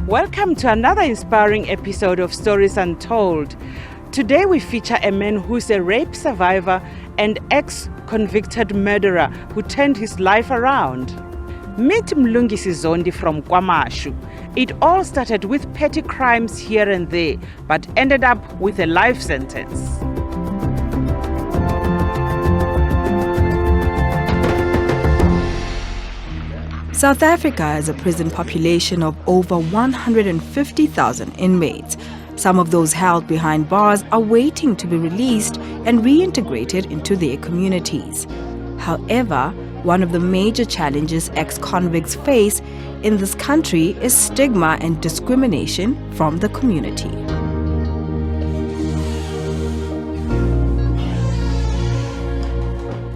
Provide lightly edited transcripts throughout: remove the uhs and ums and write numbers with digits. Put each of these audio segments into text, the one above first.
Welcome to another inspiring episode of Stories Untold. Today we feature a man who's a rape survivor and ex-convicted murderer who turned his life around. Meet Mlungi from KwaMashu. It all started with petty crimes here and there, but ended up with a life sentence. South Africa has a prison population of over 150,000 inmates. Some of those held behind bars are waiting to be released and reintegrated into their communities. However, one of the major challenges ex-convicts face in this country is stigma and discrimination from the community.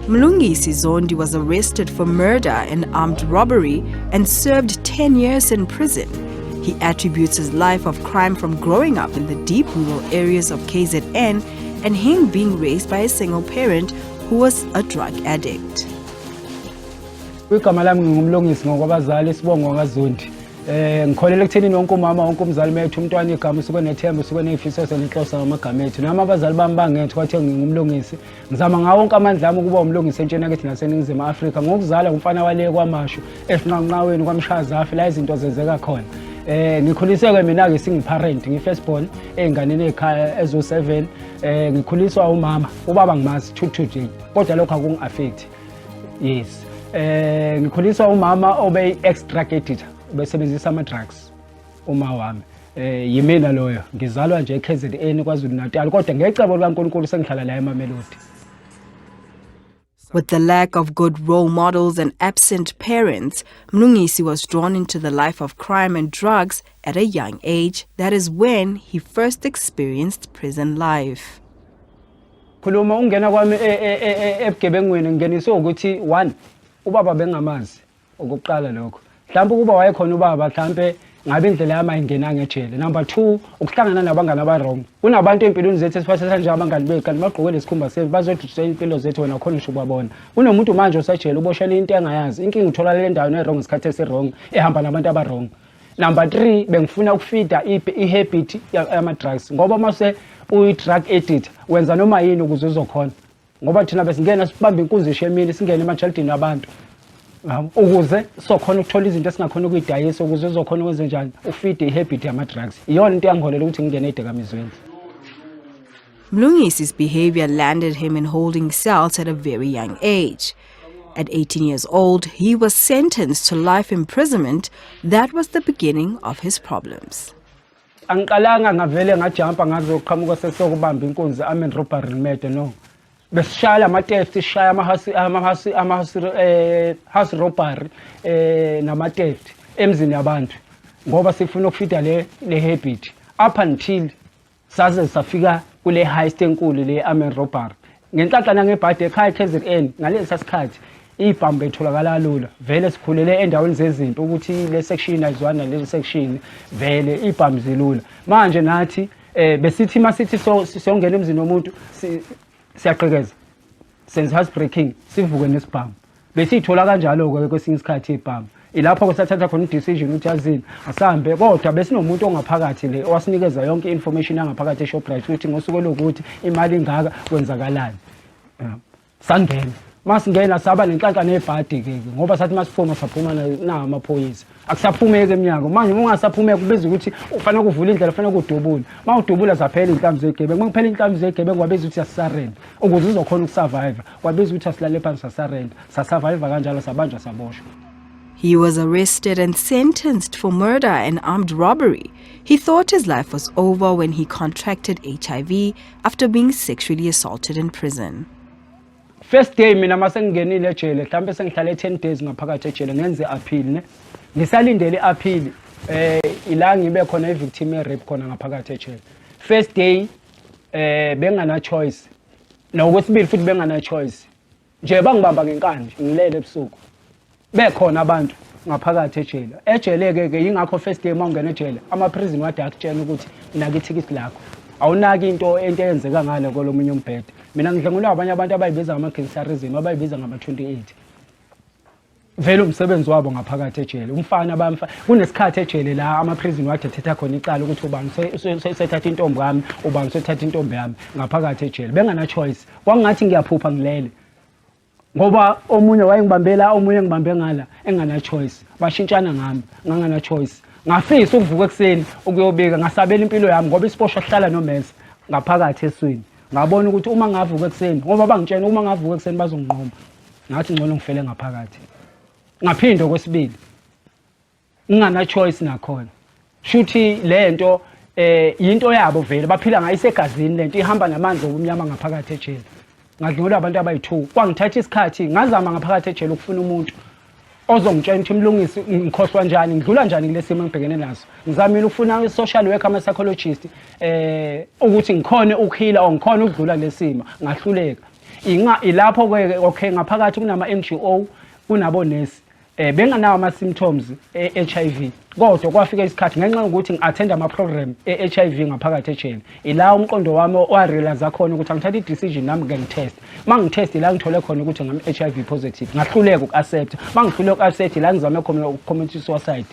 Mlungi was arrested for murder and armed robbery and served 10 years in prison. He attributes his life of crime from growing up in the deep rural areas of KZN and him being raised by a single parent who was a drug addict. Igama lami ngumlungisi ngokwabazali isibongo ngaZondi. Ngikholele ekutheni wonke umama wonke umzali methu umntwana igama usuke nethemba usuke nezifiso senhloso ngamagama ethu. Nami abazali bami bangethu kwathi ngingumlungisi. Ngizama ngawo wonke amandla ami ukuba umlungisi entsheni yakithi naseNingizimu Afrika. Ngokuzala umfana wale KwaMashu esinqanqaweni kwaMshazafi la izinto zenzeka khona. Ngikhuliswe mina ke singiparent ngifirst born einganeni ekhaya ezo7 ngikhuliswa umama ubaba ngimazi 22 kodwa lokho akungi-affect. Yes. Ngikhuliswa umama obe ex-drug editor besebenzisa ama drugs uma wami yimina loyo ngizalwa nje eKZN kwaZulu Natal kodwa ngecebo likaNkulunkulu sengihlala la eMamelodi. With the lack of good role models and absent parents, Mlungi was drawn into the life of crime and drugs at a young age. That is when he first experienced prison life. Khuluma ungena kwami ebugebengweni ngingeniswe ukuthi 1 ubaba bengamazi ukuqala lokho. Mhlawumbe kuba wayekhona ubaba mhlawumbe ngabe indlela yami ayingena ngejele. Number 2 ukuhlangana nabangani abarong. Kunabantu empilweni zethu esiphatha nje abangani bethu kanti bagqokele isikhumba sethu bazodutshisa impilo zethu wena khona usho ubabona. Kunomuntu manje osajele uboshela into engayazi. Inkinga uthola le ndawo ne-wrong isikhathi esi-wrong ehamba nabantu abarong. Number 3 bengifuna ukufida i-habit yama drugs ngoba mase uyi-drug addict wenza noma yini ukuze uzokhona. Ngoba thina besingena sibamba inkunzi eshemini singena emajaldini abantu. Ukuze sokhona ukuthola izinto esingakhona ukuyidayisa ukuze uzokhona ukwenza njani ufide ihabit yama drugs iyona into yangiholela ukuthi ngingene edekamizweni. Mlungi's behavior landed him in holding cells at a very young age. At 18 years old, he was sentenced to life imprisonment. That was the beginning of his problems. Angiqalanga ngavele ngajumpa ngazoqhamuka sesokubamba inkunzi amen robbery murder no. Besishaya ama-theft sishaya house robbery nama-theft emzini yabantu ngoba sifuna ukufida le habit up until saze safika kule heist enkulu le amen robbery ngenhlanhlana ngebhadi ekhaya KZN ngalesi sikhathi ibhamu betholakala lula vele sikhulele endaweni zezimpi ukuthi le section ayizwana le section vele ibhamu zilula manje nathi besithi masithi siyongena emzini womuntu siyaqhekeza senze house breaking sivuke nesibhamu besithola kanjalo ke kwesinye isikhathi ibhamu ilapho kusathatha khona decision ukuthi yazini asambe kodwa besinomuntu ongaphakathi le owasinikeza yonke information yangaphakathi eShoprite ukuthi ngosuku lokuthi imali ingaka kwenzakalani sangena masingena saba nenhlanhla nebhadi ke ngoba sathi masiphuma saphuma na amaphoyisa akusaphumeke eminyango manje ungasaphumeka kubeza ukuthi ufanele ukuvula indlela ufanele ukudubula mawudubula zaphela inhlamvu zegebengu kuphela inhlamvu zegebengu kwabeza ukuthi asarenda ukuze uzokhona ukusurvive kwabeza ukuthi asilale phansi sasarenda sasurvive kanjalo sabanjwa saboshwa. He was arrested and sentenced for murder and armed robbery. He thought his life was over when he contracted HIV after being sexually assaulted in prison. First day mina masengingenile ejele mhlambe sengihlale 10 days ngaphakathi ejele ngenze appeal ne ngisalindele appeal ila ngibe khona ivictim rape khona ngaphakathi ejele. First day bengana choice nokwesibili futhi bengana choice nje bangibamba ngenkanje ngilele ebusuku bekhona abantu ngaphakathi ejele ejeleke ingakho first day mawungena ejele ama prison wadi akutshela ukuthi naki ithikithi lakho awunaki into eyenzeka ngale kolomunye umbhede mina ngidlengulwa abanye abantu abayibiza ngama-gangsterism abayibiza ngama-28 vele umsebenzi wabo ngaphakathi ejele umfana kunesikhathi ejele la ama-prison wakhe ethetha khona icala ukuthi ubani sethatha intombi yami ubani sethatha intombi yami ngaphakathi ejele bengana-choice kwangathi ngiyaphupha ngilele ngoba omunye wayengibambe la omunye ngibambe ngala engana-choice bashintshana ngami ngangana-choice ngafisa ukuvuka ekuseni ukuyobika ngasabela impilo yami ngoba isiboshwa sihlala nomesa ngaphakathi eswini ngabona ukuthi uma ngavuka ekuseni ngoba bangitshela uma ngavuka ekuseni bazonginqoma ngathi ngcono ngifele ngaphakathi ngaphinde okwesibili ngingana-choice nakhona shuthi lento yinto yabo vele baphila ngayo isegazini lento ihamba namanzi obumnyama ngaphakathi ejele ngadlula abantu abayi-2 kwangithatha isikhathi ngazama ngaphakathi ejele ukufuna umuntu ozongitshela ukuthi Mlungisi ngikhohlwa njani ngidlula njani kule simo engibhekene naso ngizamile ukufuna i-social worker ama-psychologist ukuthi ngikhone ukuhila or ngikhone ukudlula kule simo ngahluleka ilapho-ke okay ngaphakathi kunama-NGO kunabonesi benganawo ama-symptoms e-HIV kodwa kwafika isikhathi ngenxa yokuthi ngi-attend ama-program e-HIV ngaphakathi ejele ila umqondo wami warealize khona ukuthi angithatha i-decision nami ngitest mangitest la ngithole khona ukuthi ngami-HIV positive ngahluleka uku-accept mangihluleka uku-accept la ngizame khona uku-commit suicide.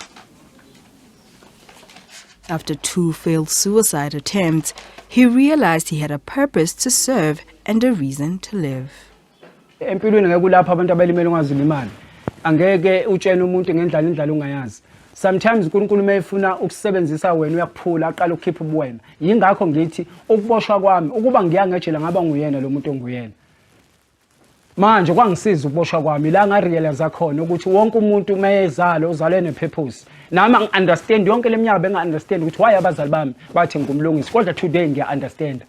After 2 failed suicide attempts, he realized he had a purpose to serve and a reason to live. Empilweni ngeke kulapha abantu abalimele ungazilimali angeke utshene umuntu ngendlela ungayazi sometimes uNkulunkulu mayefuna ukusebenzisa wena uyakuphula aqala ukukhipha ubuwena yingakho ngithi ukuboshwa kwami ukuba ngiyangejela ngaba nguyena lo muntu onguyena manje kwangisiza ukuboshwa kwami la ngarealize khona ukuthi wonke umuntu mayezalo uzalwe nepurpose nami ngi-understand yonke leminyaka benga-understand ukuthi why abazali bami bathi ngumlungisi kodwa today ngiya-understand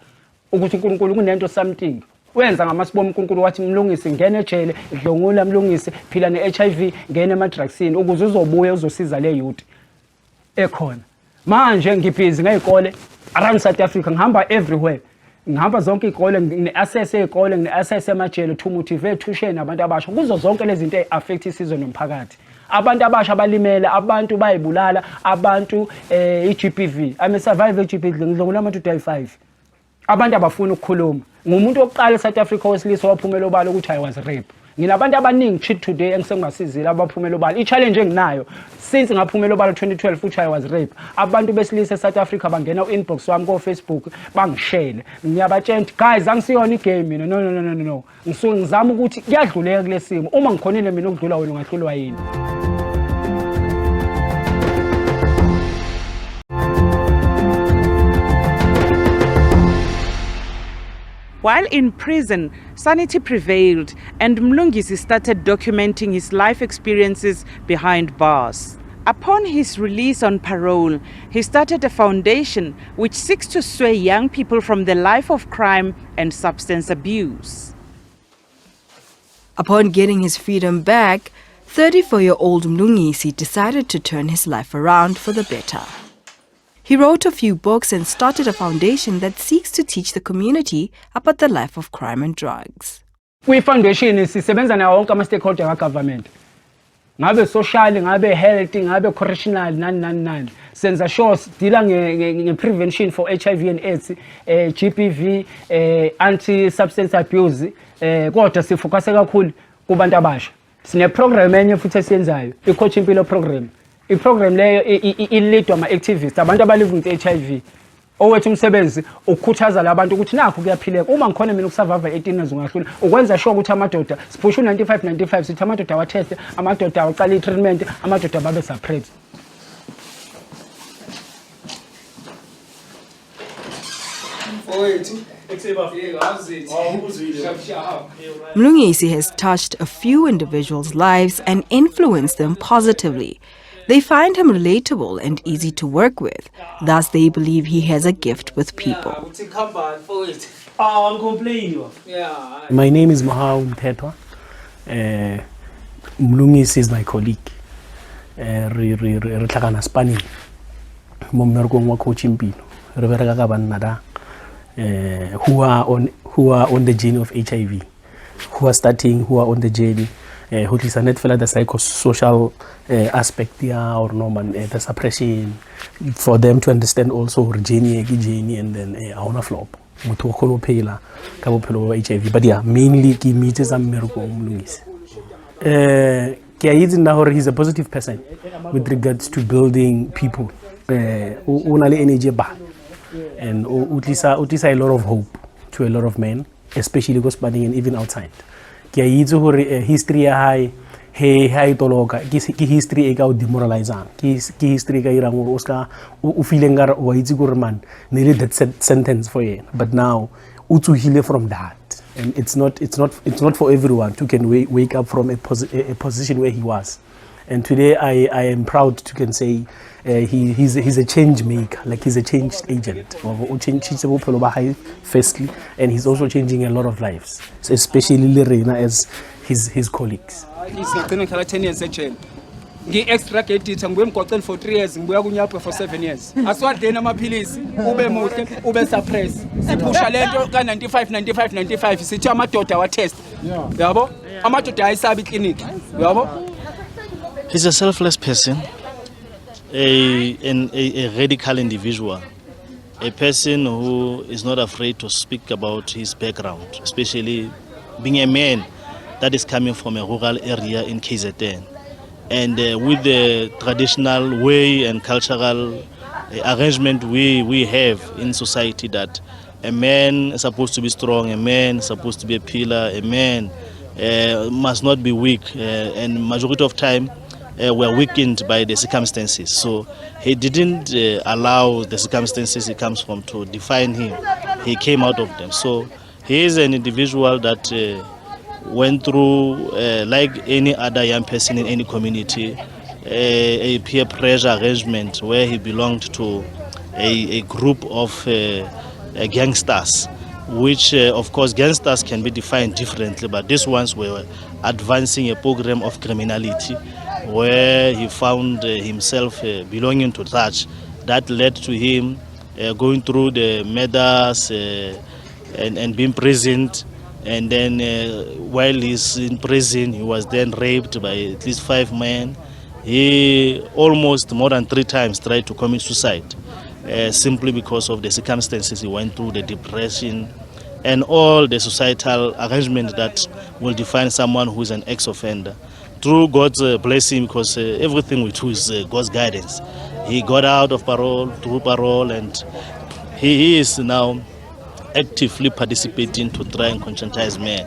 ukuthi uNkulunkulu kunento something wenza ngamasibomu uNkulunkulu wathi Mlungisi ngene ejele dlongula Mlungisi phila ne-HIV ngene ema-drugsini ukuze uzobuya uzosiza le youth ekhona manje ngibhizi ngey'kole around South Africa ngihamba everywhere ngihamba zonke iy'kole ngine-access ey'kole ngine-access emajele to motivate tuition abantu abasha kuzo zonke lezi zinto ey-affect isizwe nomphakathi abantu abasha balimele abantu bayibulala abantu i-GBV ame-survive i-GBV ngidlongula ama-2.5 abantu abafuna ukukhuluma ngumuntu wokuqala eSouth Africa wesilisa waphumela obala ukuthi I was rape nginabantu abaningi cheat today engisengasizile abaphumela obala i-challenge enginayo since ngaphumela obala 2012 ukuthi I was rape abantu besilisa eSouth Africa bangena u-inbox wami ko-Facebook bangishele ngiyabatshela guys angisiyona igame mina no ngisuke ngizama ukuthi kuyadluleka kule simo uma ngikhonile mina ukudlula wena ungahlulwa yini. While in prison, sanity prevailed and Mlungisi started documenting his life experiences behind bars. Upon his release on parole, he started a foundation which seeks to sway young people from the life of crime and substance abuse. Upon getting his freedom back, 34-year-old Mlungisi decided to turn his life around for the better. He wrote a few books and started a foundation that seeks to teach the community about the life of crime and drugs. Kwi-foundation sisebenza nawo wonke ama-stakeholder ka-government. Ngabe social, ngabe health, ngabe correctional, nani. Senza sure sidila nge-prevention for HIV and AIDS, GBV, anti-substance abuse, kodwa sifokase kakhulu kubantu abasha. Sine-program enye futhi esiyenzayo, i-Coach Impilo program. I-program leyo ilidwa ama-activists abantu abalive with-HIV owethu umsebenzi ukukhuthaza labantu ukuthi nakho kuyaphileka uma ngikhona mina ukusurvive 18 years ungahlula ukwenza sure ukuthi amadoda siphusha u-95 sithi amadoda awateste amadoda awaqala i-treatment amadoda babe suppressed. Mlungisi has touched a few individuals' lives and influenced them positively. They find him relatable and easy to work with. Thus, they believe he has a gift with people. My name is Mahau Mtetwa. Mlungisi is my colleague. Re tlhakana spanning. Mo mmerekong wa Coach Impilo. Re bereka ka banna da who are on the journey of HIV, who are on the journey. Who is a net fella the psychosocial aspect there or normal the suppression for them to understand also journey and then auna flop mutho kholo phela ka bophelo ba HIV but yeah mainly ke meetse za mmereko Mlungisi He's a positive person with regards to building people. Energy and utlisa a lot of hope to a lot of men, especially because spanning and even outside. History high toloka ki history e ka o demoralizang ki history ka irang o ska o feeling gar wa itse gore man nearly that sentence for you, but now utsuhile from that. And it's not for everyone who can wake up from a position where he was. And today I am proud to can say he's a change maker, like he's a change agent. Firstly, and he's also changing a lot of lives, especially Lorena as his colleagues. Ngigcina 10 years ejail. Ngi-extradited nguye emgwaqeni for 3 years, ngibuya kunyapha for 7 years. Asiwadleni amaphilisi ube muhle ube suppress. Siphusha lento ka 95 sithi amadoda wa test. Yabo? Amadoda ayisabi clinic. Yabo? He's a selfless person, a radical individual, a person who is not afraid to speak about his background, especially being a man that is coming from a rural area in KZN. And with the traditional way and cultural arrangement we have in society, that a man is supposed to be strong, a man is supposed to be a pillar, a man must not be weak, and majority of time were weakened by the circumstances. So he didn't allow the circumstances he comes from to define him. He came out of them. So he is an individual that went through, like any other young person in any community, a peer pressure arrangement where he belonged to a group of gangsters, which of course gangsters can be defined differently, but these ones were advancing a program of criminality where he found himself belonging to such. That led to him going through the murders and being imprisoned. And then while he's in prison, he was then raped by at least 5 men. He almost more than 3 times tried to commit suicide, simply because of the circumstances he went through, the depression, and all the societal arrangement that will define someone who is an ex-offender. Through God's blessing, because everything we do is God's guidance. He got out of parole, through parole, and he is now actively participating to try and conscientize men.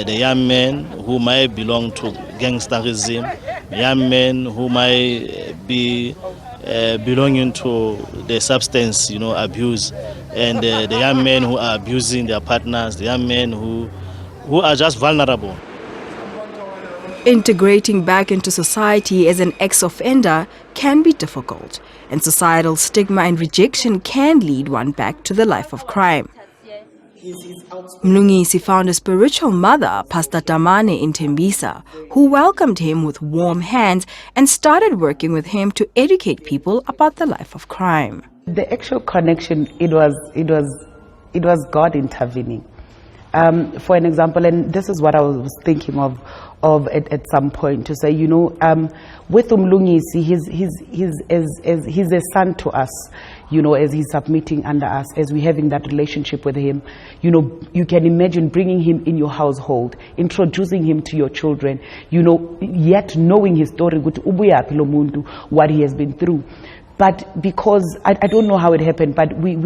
The young men who might belong to gangsterism, young men who might be belonging to the substance, abuse, and the young men who are abusing their partners, the young men who are just vulnerable. Integrating back into society as an ex-offender can be difficult, and societal stigma and rejection can lead one back to the life of crime. Mlungi found a spiritual mother, Pastor Tamane in Tembisa, who welcomed him with warm hands and started working with him to educate people about the life of crime. The actual connection, it was God intervening. For an example, and this is what I was thinking of at some point, to say, with Mlungi, he's a son to us, as he's submitting under us, as we're having that relationship with him. You can imagine bringing him in your household, introducing him to your children, yet knowing his story, what he has been through. But because, I don't know how it happened, but we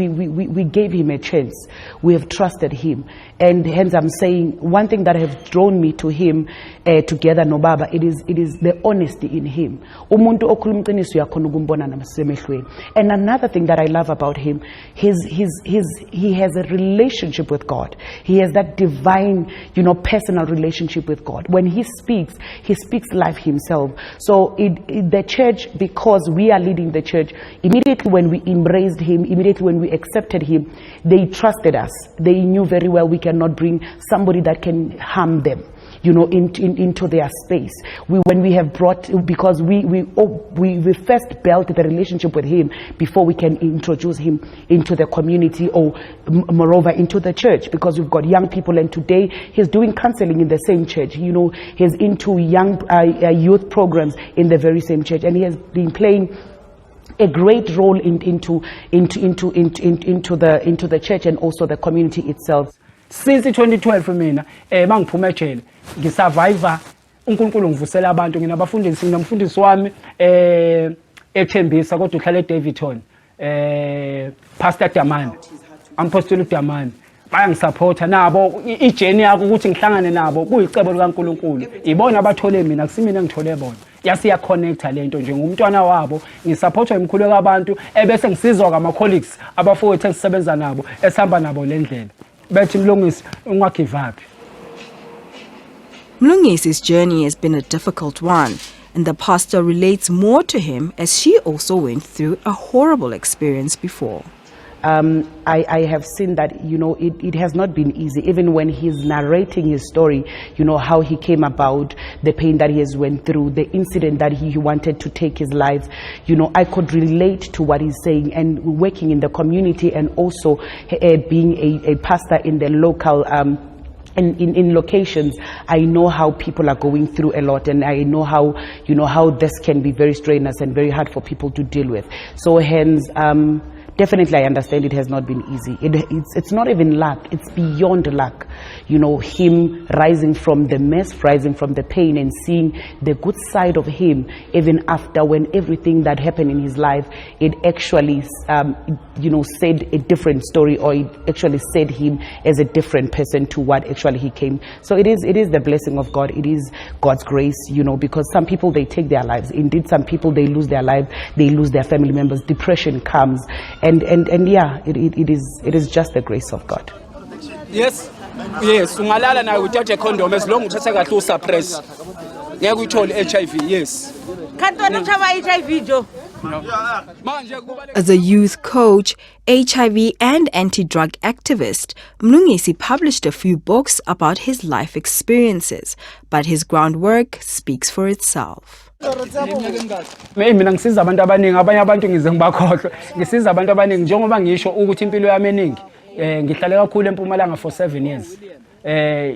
gave him a chance. We have trusted him. And hence I'm saying, one thing that has drawn me to him, together no Baba, it is the honesty in him. And another thing that I love about him, he has a relationship with God. He has that divine, personal relationship with God. When he speaks life himself. So the church, because we are leading the church, immediately when we embraced him, immediately when we accepted him, they trusted us. They knew very well we cannot bring somebody that can harm them, into their space. When we have brought, because we first built the relationship with him before we can introduce him into the community, or moreover into the church, because we've got young people, and today he's doing counseling in the same church. He's into young youth programs in the very same church, and he has been playing a great role into the church and also the community itself. Since 2012 mina mangiphuma ejele ngisurvivor uNkulunkulu ngivusela abantu nginabafundisi nginomfundisi wami ethembisa kodwa uhlala eDavidton Pastor Damani Apostle Damani bayangisupport nabo ijourney yakho ukuthi ngihlangane nabo kuyicebo likaNkulunkulu ibona abathole mina kusimina ngithole bona yasiya connecta lento nje ngumntwana wabo ngisupportwa imkhulu kabantu ebese ngisizwa ngama colleagues abafowethu engisebenza nabo esihamba nabo lendlela bethi Mlungisi ungagive up. Mlungisi's journey has been a difficult one, and the pastor relates more to him as she also went through a horrible experience before. I have seen that, you know, it has not been easy, even when he's narrating his story, you know, how he came about, the pain that he has went through, the incident that he wanted to take his life. You know, I could relate to what he's saying, and working in the community and also being a pastor in the local in locations, I know how people are going through a lot, and I know how, you know, how this can be very strenuous and very hard for people to deal with. So hence, definitely I understand it has not been easy. It's not even luck, it's beyond luck. You know, him rising from the mess, rising from the pain, and seeing the good side of him even after, when everything that happened in his life, it actually you know, said a different story, or it actually said him as a different person to what actually he came. So it is the blessing of God, it is God's grace, you know, because some people, they take their lives. Indeed, some people, they lose their life, they lose their family members, depression comes, and yeah, it is just the grace of God. Yes, ungalala nayo uthathe condom as long uthatha kahle usuppress. Ngeke uyithole HIV, yes. Kantona uthatha HIV jo. As a youth coach, HIV and anti-drug activist, Mlungisi published a few books about his life experiences, but his groundwork speaks for itself. Mina ngisiza abantu abaningi, abanye abantu ngize ngibakhohlwe. Ngisiza abantu abaningi njengoba ngisho ukuthi impilo yami eningi ngihlale kakhulu eMpumalanga for 7 years.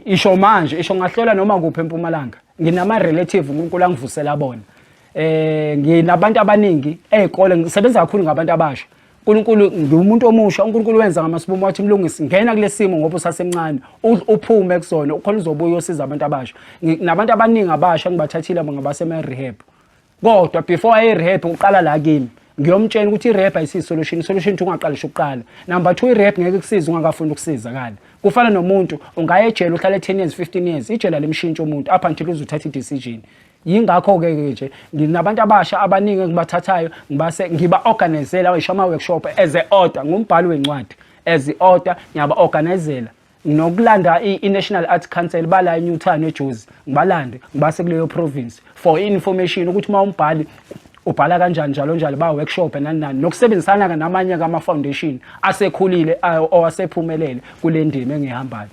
Isho manje, isho ngahlola noma kuphi eMpumalanga. Nginama relative uNkulunkulu angivusela bona. Nginabantu abaningi ezikole ngisebenza kakhulu ngabantu abasha. uNkulunkulu ngumuntu omusha, uNkulunkulu wenza ngamasibomo wathi Mlungisi ngena kulesimo ngoba usasemncane uphume kusona ukhona uzobuya usiza abantu abasha. Nabantu abaningi abasha ngibathathile ngabasema rehab. Kodwa before ay rehab uqala la kimi ngiyomtshela ukuthi i-rehab ayisi solution ukuthi ungaqalisha ukuqala. Number 2, i-rehab ngeke kusize ungakafunda ukusizakala. Kufana nomuntu ungaya ejele uhlala 10 years 15 years ijele lemshintsho umuntu up until uzothatha i-decision. Yingakho ke nje nginabantu abasha abaningi ngibathathayo ngiba organizela ishama workshop as a order ngumbhali wencwadi as a order ngiyaba organizela nokulanda i-National Arts Council bala eNewtown eJozi ngibalande ngibase kuleyo province for information ukuthi mawumbhali ubhala kanjani njalo ba workshop nani nokusebenzisana namanye kama foundation asekhulile owasephumelele kule ndima engihambayo.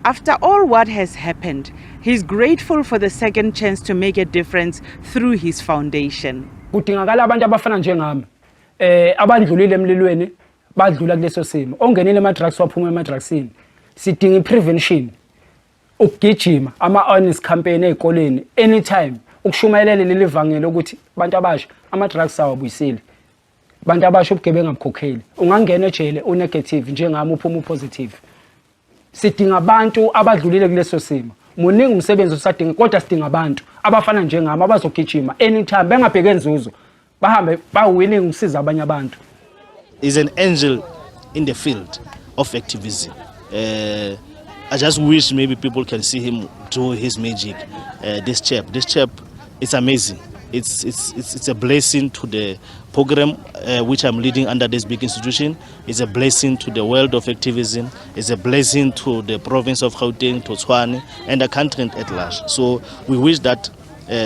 After all what has happened, he's grateful for the second chance to make a difference through his foundation. Kudingakala abantu abafana njengami abandlulile emlilweni badlula kuleso simo ongenile ama-drugs waphuma ema-drugsini. Sidinga i-prevention, ukugijima, ama-honest campaign ezikoleni anytime ukushumayela leli vangelo ukuthi abantu abasha ama-drugs awabuyisile, abantu abasha ubugebengu ngabukhokheli, ungangena ejele unegative njengami uphuma upositive. Sidinga abantu abadlulile kuleso simo. Muningi umsebenzi usadinga kodwa sidinga abantu abafana njengami abazogijima anytime bengabheke enzuzo bahambe willing ukusiza abanye abantu. Is an angel in the field of activism. I just wish maybe people can see him do his magic. This chap, it's amazing. It's a blessing to the program which I'm leading under this big institution. It's a blessing to the world of activism. It's a blessing to the province of Gauteng, to Tshwane, and the country at large. So we wish that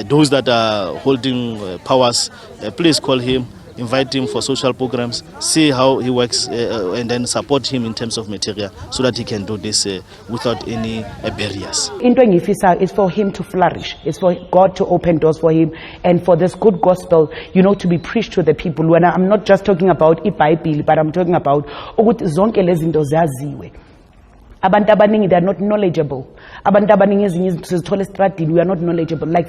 those that are holding powers, please call him, invite him for social programs, see how he works, and then support him in terms of material so that he can do this without any barriers. Into engifisa is for him to flourish. It's for God to open doors for him, and for this good gospel, you know, to be preached to the people. When I'm not just talking about iBhayibheli, but I'm talking about ukuthi zonke lezi zinto zaziwe. abantu abaningi they are not knowledgeable. Abantu abaningi ezinye sizithola estradini, we are not knowledgeable like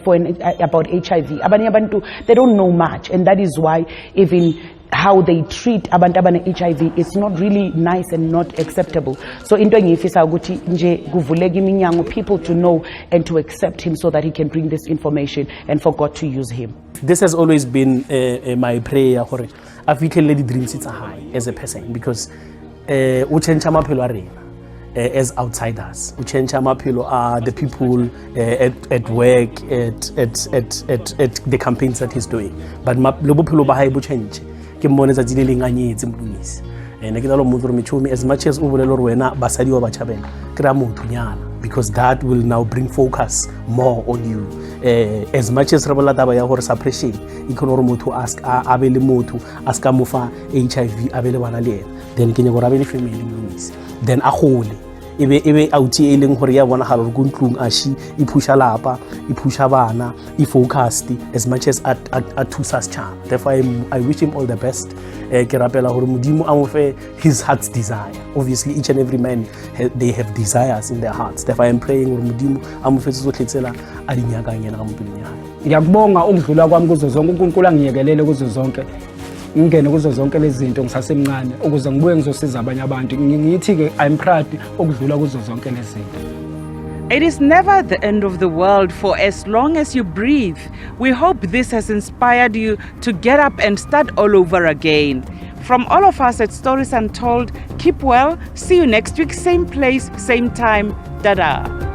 about HIV. Abanye abantu they don't know much, and that is why even how they treat abantu abane HIV, it's not really nice and not acceptable. So into engiyifisa ukuthi nje kuvuleke iminyango, people to know and to accept him so that he can bring this information and for God to use him. This has always been my prayer hore a fitlhele di-dreams tsa high as a person, because o change maphelo a rena as outsiders, o change maphelo a the people at work, at the campaigns that he's doing, but lo bophelo ba hae bo change ke mmone tsa tsile leng a nyetse Mlungisi. Ne ke tla lo motho re mechomi, as much as o bolelo re wena basadi wa batjhabela ke ra motho nyana, because that will now bring focus more on you. As much as re bola taba ya gore suppression e khona gore motho a be le motho a ska mofa HIV a be le bana le ena, then ke nyaka gore a be le family Mlungisi, then a gole ebe auti e leng gore ya bona ga re go ntlung a shi e phusha lapa e phusha bana e focused as much as at Tusas charm. Therefore I wish him all the best. Ke rapela gore modimo a mo fe his heart's desire. Obviously each and every man they have desires in their hearts. Therefore I am praying gore modimo a mo fe tsotletsela a dinyaka ngena ga mopelong ya hae. Ngiyakubonga ukudlula kwami kuzo zonke, uNkulunkulu angiyekelele kuzo zonke, ngingene kuzo zonke lezi zinto ngisasemncane ukuze ngibuye ngizosiza abanye abantu. Ngithi ke I'm proud ukudlula kuzo zonke lezi zinto. It is never the end of the world for as long as you breathe. We hope this has inspired you to get up and start all over again. From all of us at Stories Untold, keep well. See you next week, same place, same time. Dada.